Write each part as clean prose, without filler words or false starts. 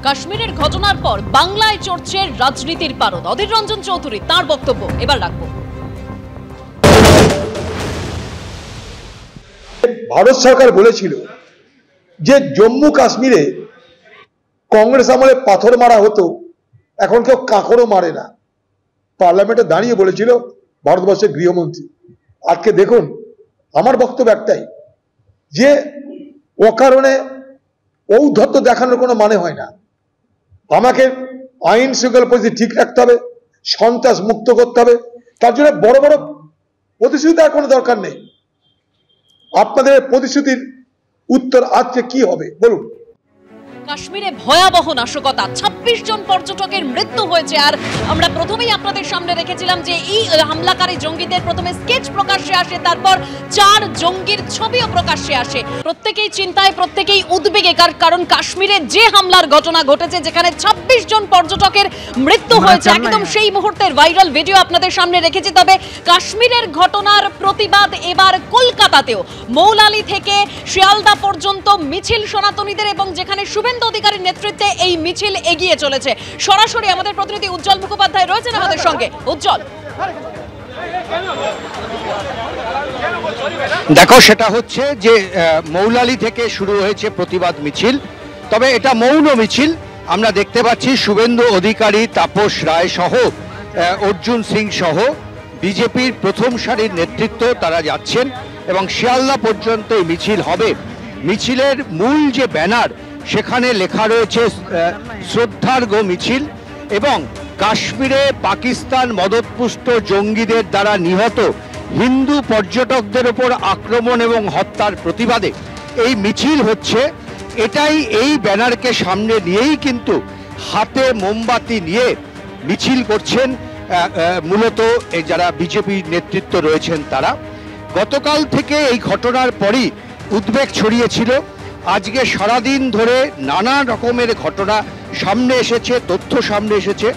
কাশ্মীরের ঘটনার পর বাংলায় চড়ছে রাজনীতির পারদ। অধীর রঞ্জন চৌধুরী তার বক্তব্য এবার রাখবো। ভারত সরকার বলেছিল যে জম্মু কাশ্মীরে কংগ্রেস আমলে পাথর মারা হতো, এখন কেউ কাঁকড়ও মারে না। পার্লামেন্টে দাঁড়িয়ে বলেছিল ভারতবর্ষের গৃহমন্ত্রী। আজকে দেখুন, আমার বক্তব্য একটাই যে অকারণে ঔদ্ধত্য দেখানোর কোনো মানে হয় না। আমাকে আইন শৃঙ্খলা পরিস্থিতি ঠিক রাখতে হবে, সন্ত্রাস মুক্ত করতে হবে। তার জন্য বড় বড় প্রতিশ্রুতি দেওয়ার কোনো দরকার নেই। আপনাদের প্রতিশ্রুতির উত্তর আজকে কি হবে বলুন। কাশ্মীরে ভয়াবহ নাশকতা, 26 জন পর্যটকের মৃত্যু হয়েছে। আর আমরা প্রথমেই আপনাদের সামনে রেখেছিলাম যে এই হামলাকারী জঙ্গিদের প্রথমে স্কেচ প্রকাশ্যে আসে, তারপর 4 জঙ্গির ছবিও প্রকাশ্যে আসে। প্রত্যেকেই চিন্তায়, প্রত্যেকেই উদ্বেগে, কারণ কাশ্মীরে যে হামলার ঘটনা ঘটেছে, যেখানে 26 জন পর্যটকের মৃত্যু হয়েছে, একদম সেই মুহূর্তের ভাইরাল ভিডিও আপনাদের সামনে রেখেছি। তবে কাশ্মীরের ঘটনার প্রতিবাদ এবার কলকাতাতেও মৌলালি থেকে শিয়ালদা পর্যন্ত মিছিল সনাতনীদের, এবং যেখানে শুভেন্দু অধিকারীর নেতৃত্বে এই মিছিল এগিয়ে চলেছে। সরাসরি আমাদের প্রতিনিধি উজ্জ্বল মুখোপাধ্যায় রয়েছেন আমাদের সঙ্গে। উজ্জ্বল, দেখো, সেটা হচ্ছে যে মৌলালি থেকে শুরু হয়েছে প্রতিবাদ মিছিল, তবে এটা মৌন মিছিল। আমরা দেখতে পাচ্ছি শুভেন্দু অধিকারী, তাপস রায় সহ অর্জুন সিং সহ বিজেপির প্রথম সারির নেতৃত্ব তারা যাচ্ছেন এবং শিয়ালদা পর্যন্ত এই মিছিল হবে। মিছিলের মূল যে ব্যানার, সেখানে লেখা রয়েছে শ্রদ্ধার্ঘ্য মিছিল এবং কাশ্মীরে পাকিস্তান মদতপুষ্ট জঙ্গিদের দ্বারা নিহত হিন্দু পর্যটকদের উপর আক্রমণ এবং হত্যার প্রতিবাদে এই মিছিল হচ্ছে। এটাই, এই ব্যানারকে সামনে নিয়েই কিন্তু হাতে মোমবাতি নিয়ে মিছিল করছেন মূলত যারা বিজেপি নেতৃত্ব রয়েছেন তারা। গতকাল থেকে এই ঘটনার পরই উদ্বেগ ছড়িয়েছিল। আজকে সারাদিন ধরে নানা রকমের ঘটনা সামনে এসেছে, তথ্য সামনে এসেছে।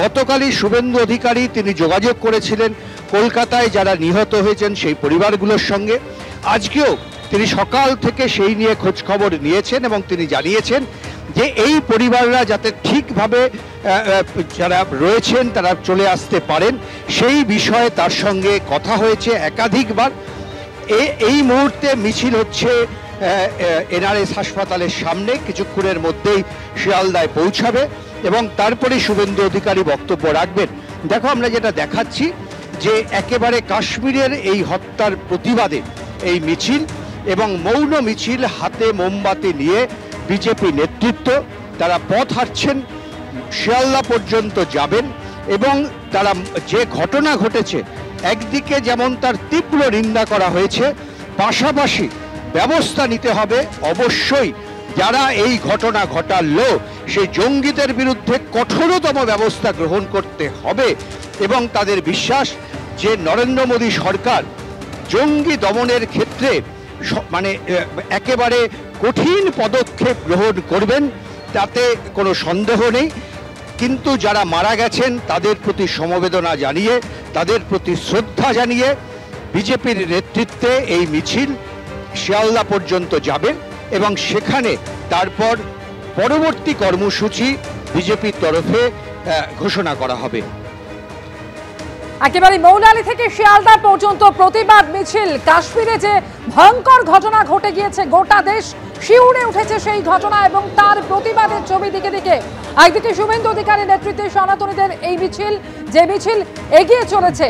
গতকালই শুভেন্দু অধিকারী তিনি যোগাযোগ করেছিলেন কলকাতায় যারা নিহত হয়েছেন সেই পরিবারগুলোর সঙ্গে। আজকেও তিনি সকাল থেকে সেই নিয়ে খোঁজখবর নিয়েছেন এবং তিনি জানিয়েছেন যে এই পরিবাররা যাতে ঠিকভাবে যারা রয়েছেন তারা চলে আসতে পারেন, সেই বিষয়ে তার সঙ্গে কথা হয়েছে একাধিকবার। এই মুহূর্তে মিছিল হচ্ছে এনআরএস হাসপাতালের সামনে, কিছুক্ষণের মধ্যেই শিয়ালদায় পৌঁছাবে এবং তারপরে শুভেন্দু অধিকারী বক্তব্য রাখবেন। দেখো, আমরা যেটা দেখাচ্ছি যে একেবারে কাশ্মীরের এই হত্যার প্রতিবাদে এই মিছিল এবং মৌন মিছিল, হাতে মোমবাতি নিয়ে বিজেপি নেতৃত্ব তারা পথ হাঁটছেন, শিয়ালদা পর্যন্ত যাবেন এবং তারা যে ঘটনা ঘটেছে একদিকে যেমন তার তীব্র নিন্দা করা হয়েছে, পাশাপাশি ব্যবস্থা নিতে হবে অবশ্যই। যারা এই ঘটনা ঘটালো সেই জঙ্গিদের বিরুদ্ধে কঠোরতম ব্যবস্থা গ্রহণ করতে হবে এবং তাদের বিশ্বাস যে নরেন্দ্র মোদী সরকার জঙ্গি দমনের ক্ষেত্রে মানে একেবারে কঠিন পদক্ষেপ গ্রহণ করবেন, তাতে কোনো সন্দেহ নেই। কিন্তু যারা মারা গেছেন তাদের প্রতি সমবেদনা জানিয়ে, তাদের প্রতি শ্রদ্ধা জানিয়ে বিজেপির নেতৃত্বে এই মিছিল শিয়ালদা পর্যন্ত যাবে এবং সেখানে তারপর পরবর্তী কর্মসূচি বিজেপির তরফে ঘোষণা করা হবে। একেবারে মৌলালি থেকে শিয়ালদা পর্যন্ত প্রতিবাদ মিছিল। কাশ্মীরে যে ভয়ঙ্কর ঘটনা ঘটে গিয়েছে, গোটা দেশ শিউরে উঠেছে সেই ঘটনা এবং তার প্রতিবাদের ছবি দিকে দিকে একদিকে শুভেন্দু অধিকারীর নেতৃত্বে সনাতনীদের এই মিছিল, যে মিছিল এগিয়ে চলেছে।